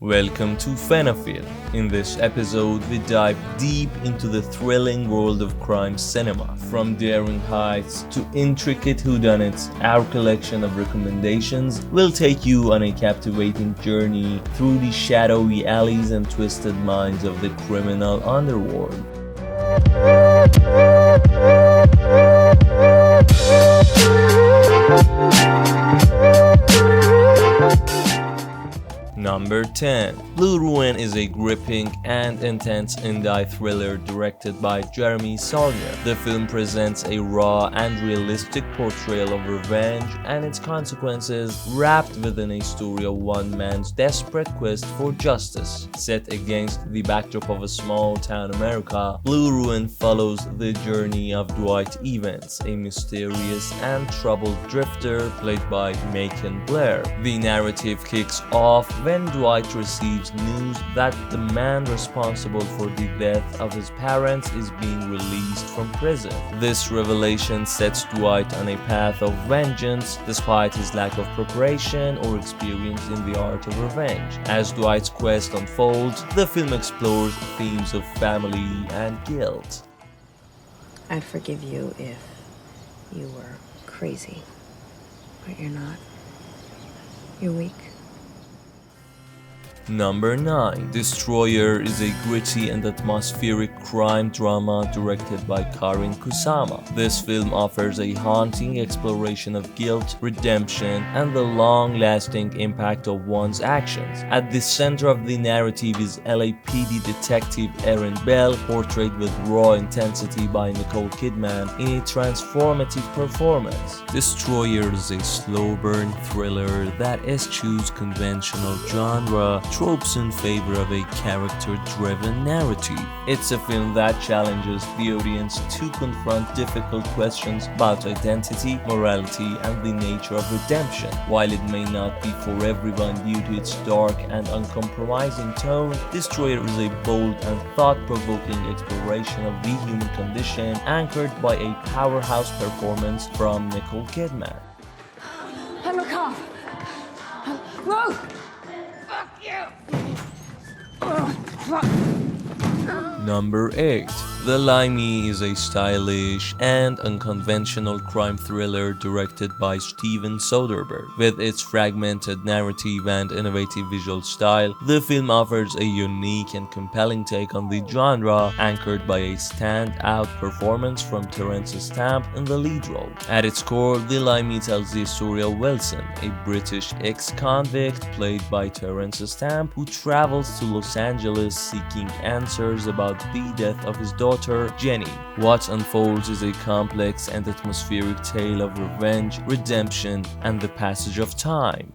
Welcome to PhenaFilm. In this episode, we dive deep into the thrilling world of crime cinema. From daring heists to intricate whodunits, our collection of recommendations will take you on a captivating journey through the shadowy alleys and twisted minds of the criminal underworld. Number 10. Blue Ruin is a gripping and intense indie thriller directed by Jeremy Saulnier. The film presents a raw and realistic portrayal of revenge and its consequences, wrapped within a story of one man's desperate quest for justice. Set against the backdrop of a small-town America, Blue Ruin follows the journey of Dwight Evans, a mysterious and troubled drifter played by Macon Blair. The narrative kicks off when Dwight receives news that the man responsible for the death of his parents is being released from prison. This revelation sets Dwight on a path of vengeance despite his lack of preparation or experience in the art of revenge. As Dwight's quest unfolds, the film explores themes of family and guilt. I'd forgive you if you were crazy, but you're not. You're weak. Number 9. Destroyer is a gritty and atmospheric crime drama directed by Karin Kusama. This film offers a haunting exploration of guilt, redemption, and the long-lasting impact of one's actions. At the center of the narrative is LAPD detective Erin Bell, portrayed with raw intensity by Nicole Kidman in a transformative performance. Destroyer is a slow-burn thriller that eschews conventional genre tropes in favor of a character-driven narrative. It's a film that challenges the audience to confront difficult questions about identity, morality, and the nature of redemption. While it may not be for everyone due to its dark and uncompromising tone, Destroyer is a bold and thought-provoking exploration of the human condition, anchored by a powerhouse performance from Nicole Kidman. I'm a cop. No! Number 8. The Limey is a stylish and unconventional crime thriller directed by Steven Soderbergh. With its fragmented narrative and innovative visual style, the film offers a unique and compelling take on the genre, anchored by a standout performance from Terence Stamp in the lead role. At its core, The Limey tells the story of Wilson, a British ex-convict played by Terence Stamp, who travels to Los Angeles seeking answers about the death of his daughter Jenny. What unfolds is a complex and atmospheric tale of revenge, redemption, and the passage of time.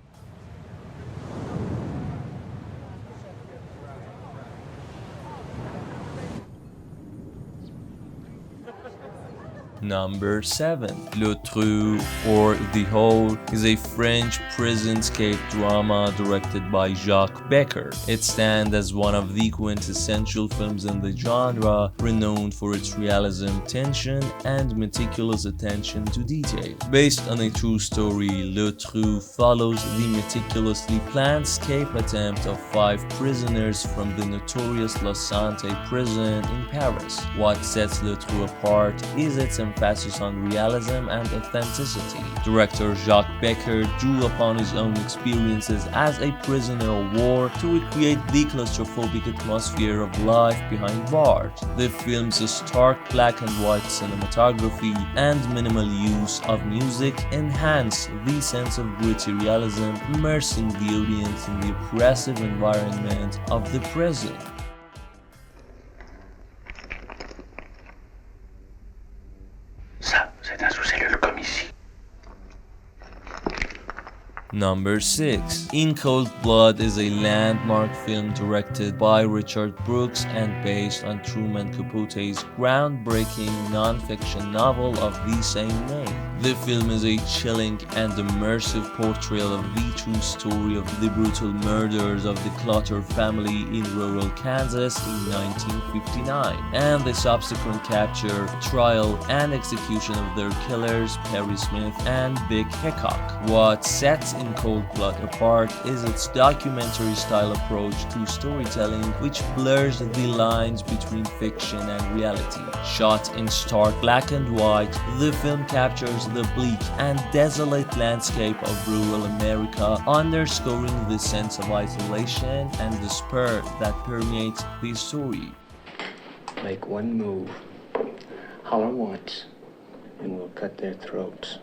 Number 7. Le Trou, or The Hole, is a French prison-scape drama directed by Jacques Becker. It stands as one of the quintessential films in the genre, renowned for its realism, tension, and meticulous attention to detail. Based on a true story, Le Trou follows the meticulously planned escape attempt of 5 prisoners from the notorious La Santé prison in Paris. What sets Le Trou apart is its emphasis on realism and authenticity. Director Jacques Becker drew upon his own experiences as a prisoner of war to recreate the claustrophobic atmosphere of life behind bars. The film's stark black and white cinematography and minimal use of music enhance the sense of gritty realism, immersing the audience in the oppressive environment of the prison. Ça, c'est un sous-cellule comme ici. Number 6. In Cold Blood is a landmark film directed by Richard Brooks and based on Truman Capote's groundbreaking non-fiction novel of the same name. The film is a chilling and immersive portrayal of the true story of the brutal murders of the Clutter family in rural Kansas in 1959, and the subsequent capture, trial, and execution of their killers, Perry Smith and Vic Hickok. What sets in setting Cold Blood apart is its documentary-style approach to storytelling, which blurs the lines between fiction and reality. Shot in stark black and white, the film captures the bleak and desolate landscape of rural America, underscoring the sense of isolation and despair that permeates the story. Make one move. Holler once, and we'll cut their throats.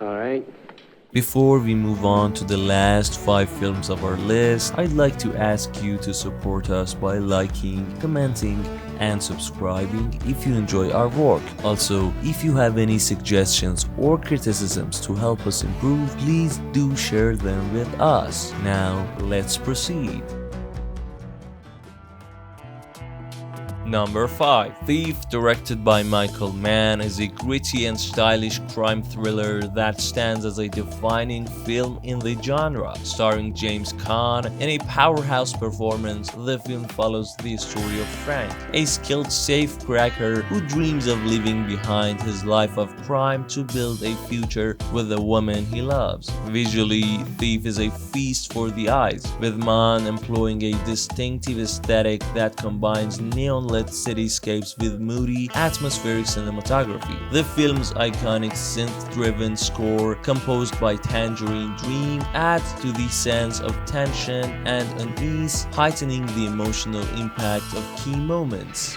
All right? Before we move on to the last 5 films of our list, I'd like to ask you to support us by liking, commenting, and subscribing if you enjoy our work. Also, if you have any suggestions or criticisms to help us improve, please do share them with us. Now, let's proceed. Number 5. Thief, directed by Michael Mann, is a gritty and stylish crime thriller that stands as a defining film in the genre. Starring James Caan in a powerhouse performance, the film follows the story of Frank, a skilled safecracker who dreams of leaving behind his life of crime to build a future with the woman he loves. Visually, Thief is a feast for the eyes, with Mann employing a distinctive aesthetic that combines neon-lit cityscapes with moody, atmospheric cinematography. The film's iconic synth-driven score, composed by Tangerine Dream, adds to the sense of tension and unease, heightening the emotional impact of key moments.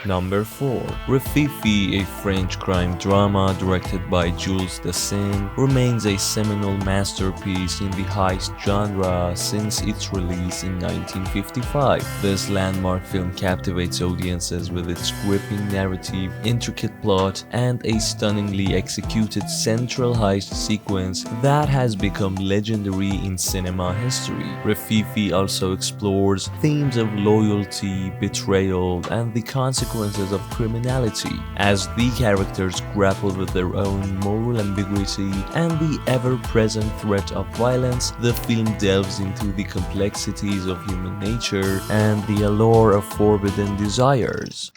Number 4. Rififi, a French crime drama directed by Jules Dassin, remains a seminal masterpiece in the heist genre since its release in 1955. This landmark film captivates audiences with its gripping narrative, intricate plot, and a stunningly executed central heist sequence that has become legendary in cinema history. Rififi also explores themes of loyalty, betrayal, and the consequences of criminality, as the characters grapple with their own moral ambiguity and the ever-present threat of violence. The film delves into the complexities of human nature and the allure of forbidden desires.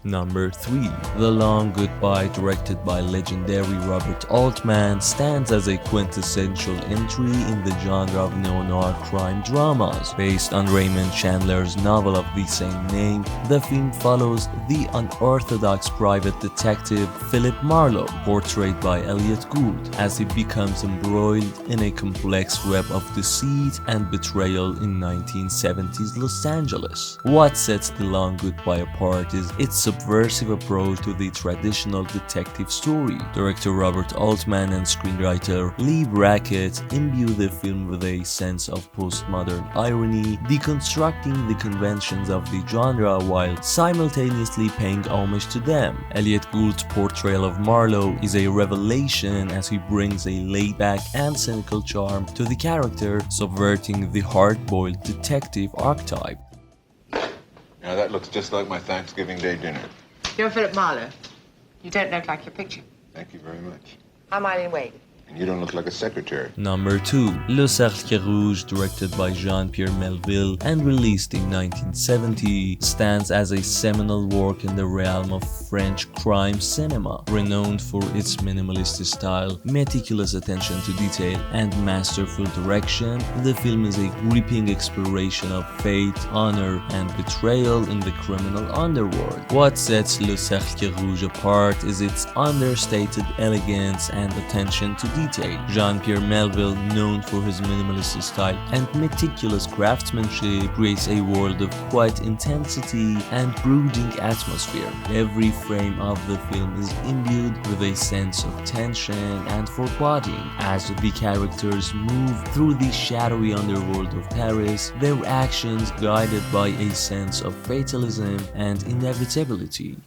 Number 3. The Long Goodbye, directed by legendary Robert Altman, stands as a quintessential entry in the genre of neo-noir crime dramas. Based on Raymond Chandler's novel of the same name, the film follows the unorthodox private detective Philip Marlowe, portrayed by Elliot Gould, as he becomes embroiled in a complex web of deceit and betrayal in 1970s Los Angeles. What sets The Long Goodbye apart is its subversive approach to the traditional detective story. Director Robert Altman and screenwriter Lee Brackett imbue the film with a sense of postmodern irony, deconstructing the conventions of the genre while simultaneously paying homage to them. Elliot Gould's portrayal of Marlowe is a revelation as he brings a laid-back and cynical charm to the character, subverting the hard-boiled detective archetype. Now that looks just like my Thanksgiving Day dinner. You're Philip Marlowe. You don't look like your picture. Thank you very much. I'm Eileen Wade. And you don't look like a secretary. Number 2. Le Cercle Rouge, directed by Jean-Pierre Melville and released in 1970, stands as a seminal work in the realm of French crime cinema. Renowned for its minimalist style, meticulous attention to detail, and masterful direction, the film is a gripping exploration of fate, honor, and betrayal in the criminal underworld. What sets Le Cercle Rouge apart is its understated elegance and attention to detail. Jean-Pierre Melville, known for his minimalist style and meticulous craftsmanship, creates a world of quiet intensity and brooding atmosphere. Every frame of the film is imbued with a sense of tension and foreboding. As the characters move through the shadowy underworld of Paris, their actions guided by a sense of fatalism and inevitability.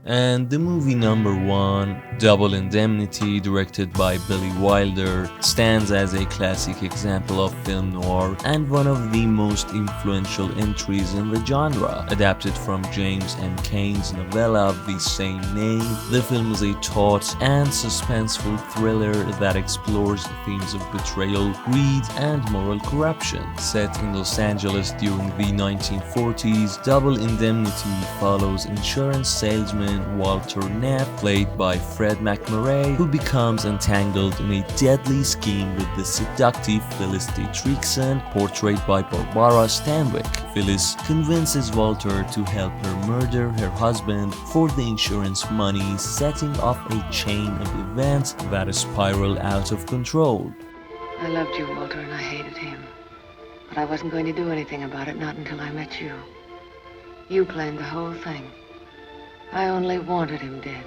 And the movie number 1, Double Indemnity, directed by Billy Wilder, stands as a classic example of film noir and one of the most influential entries in the genre. Adapted from James M. Cain's novella of the same name, the film is a taut and suspenseful thriller that explores the themes of betrayal, greed, and moral corruption. Set in Los Angeles during the 1940s, Double Indemnity follows insurance salesman Walter Neff, played by Fred McMurray, who becomes entangled in a deadly scheme with the seductive Phyllis Dietrichson, portrayed by Barbara Stanwyck. Phyllis convinces Walter to help her murder her husband for the insurance money, setting off a chain of events that spiral out of control. I loved you, Walter, and I hated him. But I wasn't going to do anything about it, not until I met you. You planned the whole thing. I only wanted him dead.